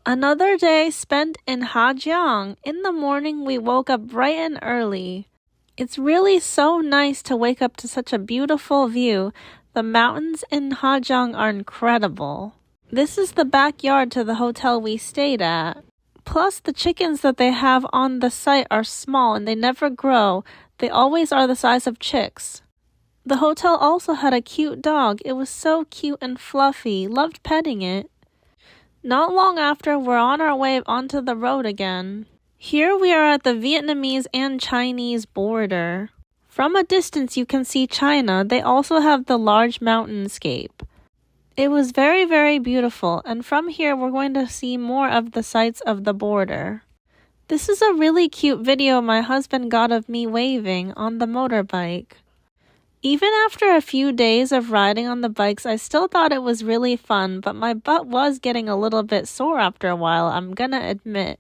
Another day spent in Ha Giang. In the morning, we woke up bright and early. It's really so nice to wake up to such a beautiful view. The mountains in Ha Giang are incredible. This is the backyard to the hotel we stayed at. Plus, the chickens that they have on the site are small and they never grow. They always are the size of chicks. The hotel also had a cute dog. It was so cute and fluffy. Loved petting it. Not long after, we're on our way onto the road again. Here we are at the Vietnamese and Chinese border. From a distance you can see China. They also have the large mountainscape. It was very, very beautiful, and from here we're going to see more of the sights of the border. This is a really cute video my husband got of me waving on the motorbike. Even after a few days of riding on the bikes, I still thought it was really fun, but my butt was getting a little bit sore after a while, I'm gonna admit.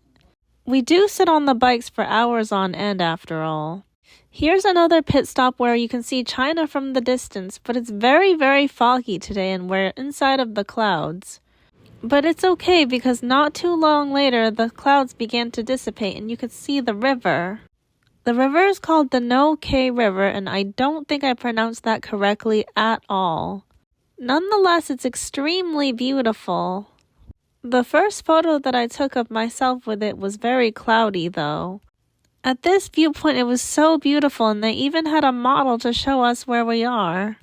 We do sit on the bikes for hours on end after all. Here's another pit stop where you can see China from the distance, but it's very, very foggy today and we're inside of the clouds. But it's okay because not too long later, the clouds began to dissipate and you could see the river. The river is called the No K River, and I don't think I pronounced that correctly at all. Nonetheless, it's extremely beautiful. The first photo that I took of myself with it was very cloudy, though. At this viewpoint, it was so beautiful, and they even had a model to show us where we are.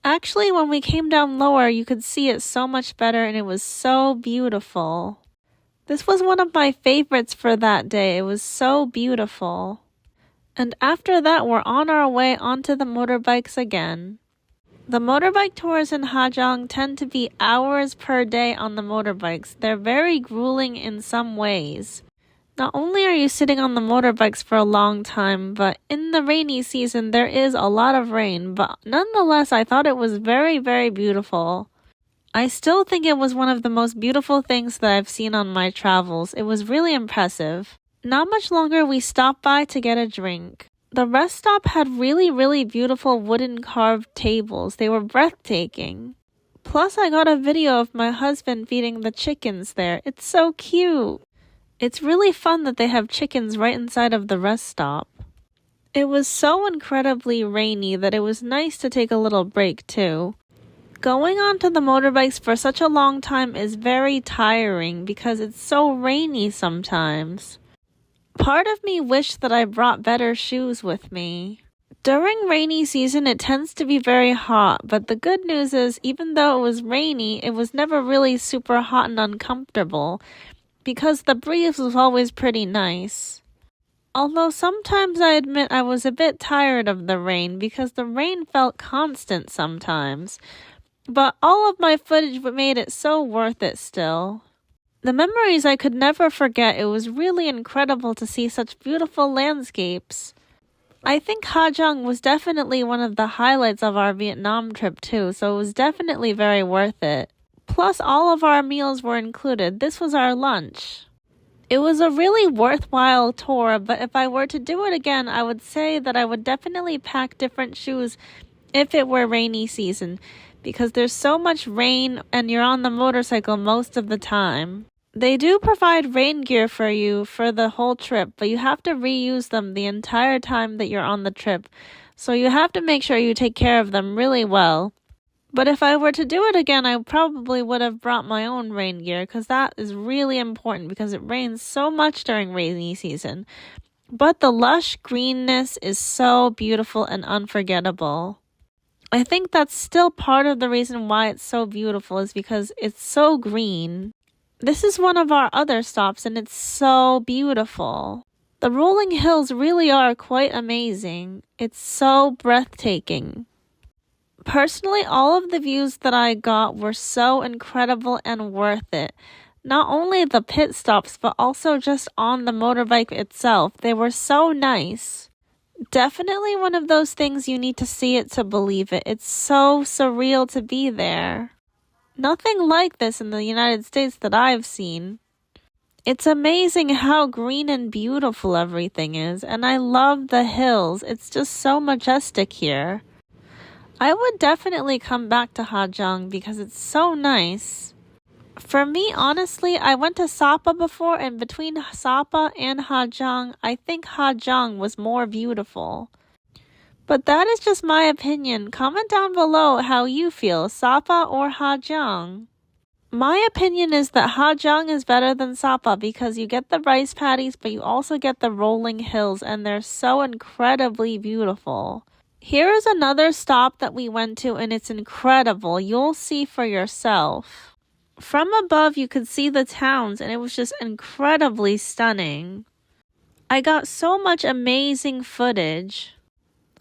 Actually, when we came down lower, you could see it so much better, and it was so beautiful. This was one of my favorites for that day. It was so beautiful. And after that, we're on our way onto the motorbikes again. The motorbike tours in Ha Giang tend to be hours per day on the motorbikes. They're very grueling in some ways. Not only are you sitting on the motorbikes for a long time, but in the rainy season there is a lot of rain, but nonetheless I thought it was very, very beautiful. I still think it was one of the most beautiful things that I've seen on my travels. It was really impressive. Not much longer, we stopped by to get a drink. The rest stop had really, really beautiful wooden carved tables. They were breathtaking. Plus, I got a video of my husband feeding the chickens there. It's so cute. It's really fun that they have chickens right inside of the rest stop. It was so incredibly rainy that it was nice to take a little break too. Going onto the motorbikes for such a long time is very tiring because it's so rainy sometimes. Part of me wished that I brought better shoes with me. During rainy season, it tends to be very hot, but the good news is even though it was rainy, it was never really super hot and uncomfortable because the breeze was always pretty nice. Although sometimes I admit I was a bit tired of the rain because the rain felt constant sometimes, but all of my footage made it so worth it still. The memories I could never forget. It was really incredible to see such beautiful landscapes. I think Ha Giang was definitely one of the highlights of our Vietnam trip too, so it was definitely very worth it. Plus, all of our meals were included. This was our lunch. It was a really worthwhile tour, but if I were to do it again, I would say that I would definitely pack different shoes if it were rainy season, because there's so much rain and you're on the motorcycle most of the time. They do provide rain gear for you for the whole trip, but you have to reuse them the entire time that you're on the trip, so you have to make sure you take care of them really well. But if I were to do it again, I probably would have brought my own rain gear because that is really important because it rains so much during rainy season. But the lush greenness is so beautiful and unforgettable. I think that's still part of the reason why it's so beautiful is because it's so green. This is one of our other stops and it's so beautiful. The rolling hills really are quite amazing. It's so breathtaking. Personally, all of the views that I got were so incredible and worth it. Not only the pit stops, but also just on the motorbike itself. They were so nice. Definitely one of those things you need to see it to believe it. It's so surreal to be there. Nothing like this in the United States that I've seen. It's amazing how green and beautiful everything is, and I love the hills. It's just so majestic here. I would definitely come back to Ha Giang because it's so nice. For me, honestly, I went to Sapa before, and between Sapa and Ha Giang, I think Ha Giang was more beautiful. But that is just my opinion. Comment down below how you feel, Sapa or Ha Giang. My opinion is that Ha Giang is better than Sapa because you get the rice paddies, but you also get the rolling hills, and they're so incredibly beautiful. Here is another stop that we went to, and it's incredible. You'll see for yourself. From above, you could see the towns, and it was just incredibly stunning. I got so much amazing footage.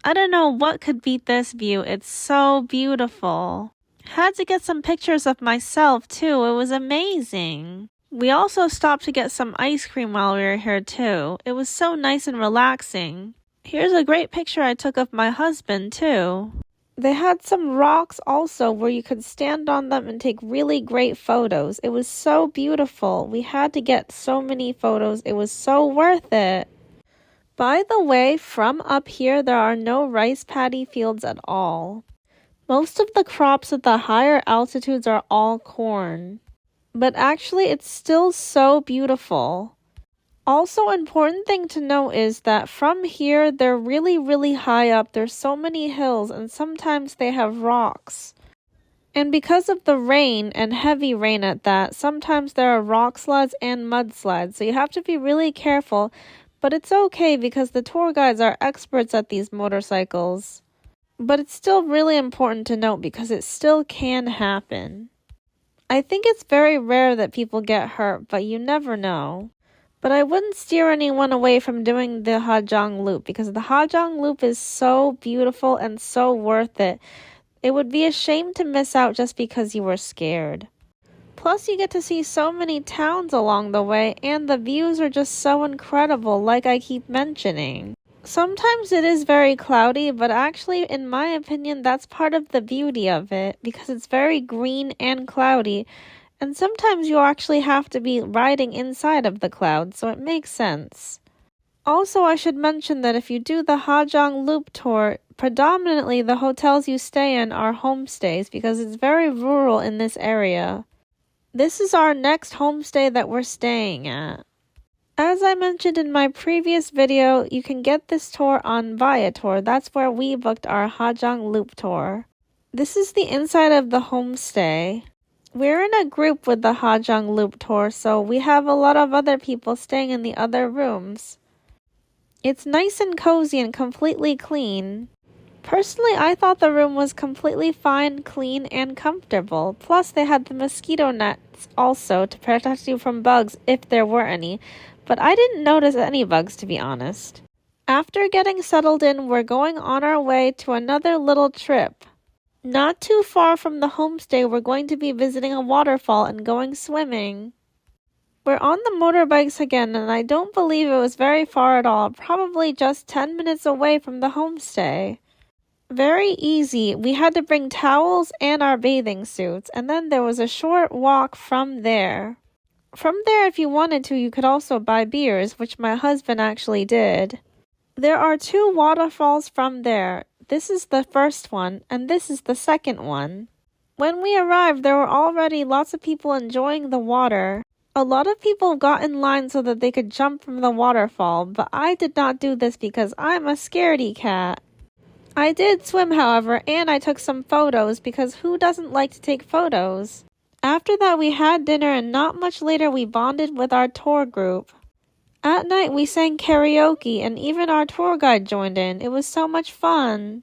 I don't know what could beat this view. It's so beautiful. Had to get some pictures of myself too. It was amazing. We also stopped to get some ice cream while we were here too. It was so nice and relaxing. Here's a great picture I took of my husband too. They had some rocks also where you could stand on them and take really great photos. It was so beautiful. We had to get so many photos. It was so worth it. By the way, from up here, there are no rice paddy fields at all. Most of the crops at the higher altitudes are all corn. But actually, it's still so beautiful. Also, important thing to note is that from here, they're really high up. There's so many hills, and sometimes they have rocks. And because of the rain, and heavy rain at that, sometimes there are rock slides and mudslides. So you have to be really careful. But it's okay because the tour guides are experts at these motorcycles. But it's still really important to note because it still can happen. I think it's very rare that people get hurt, but you never know. But I wouldn't steer anyone away from doing the Ha Giang Loop because the Ha Giang Loop is so beautiful and so worth it. It would be a shame to miss out just because you were scared. Plus, you get to see so many towns along the way, and the views are just so incredible, like I keep mentioning. Sometimes it is very cloudy, but actually, in my opinion, that's part of the beauty of it, because it's very green and cloudy, and sometimes you actually have to be riding inside of the clouds, so it makes sense. Also, I should mention that if you do the Ha Giang Loop tour, predominantly the hotels you stay in are homestays, because it's very rural in this area. This is our next homestay that we're staying at. As I mentioned in my previous video, you can get this tour on Viator. That's where we booked our Ha Giang Loop tour. This is the inside of the homestay. We're in a group with the Ha Giang Loop tour, so we have a lot of other people staying in the other rooms. It's nice and cozy and completely clean. Personally, I thought the room was completely fine, clean, and comfortable. Plus, they had the mosquito nets also to protect you from bugs if there were any. But I didn't notice any bugs, to be honest. After getting settled in, we're going on our way to another little trip. Not too far from the homestay, we're going to be visiting a waterfall and going swimming. We're on the motorbikes again, and I don't believe it was very far at all, probably just 10 minutes away from the homestay. Very easy. We had to bring towels and our bathing suits, and then there was a short walk from there. From there, if you wanted to, you could also buy beers, which my husband actually did. There are 2 waterfalls from there. This is the first one, and this is the second one. When we arrived, there were already lots of people enjoying the water. A lot of people got in line so that they could jump from the waterfall, but I did not do this because I'm a scaredy cat. I did swim, however, and I took some photos because who doesn't like to take photos? After that, we had dinner, and not much later, we bonded with our tour group. At night, we sang karaoke, and even our tour guide joined in. It was so much fun.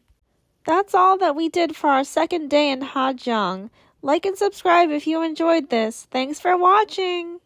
That's all that we did for our second day in Ha Giang. Like and subscribe if you enjoyed this. Thanks for watching!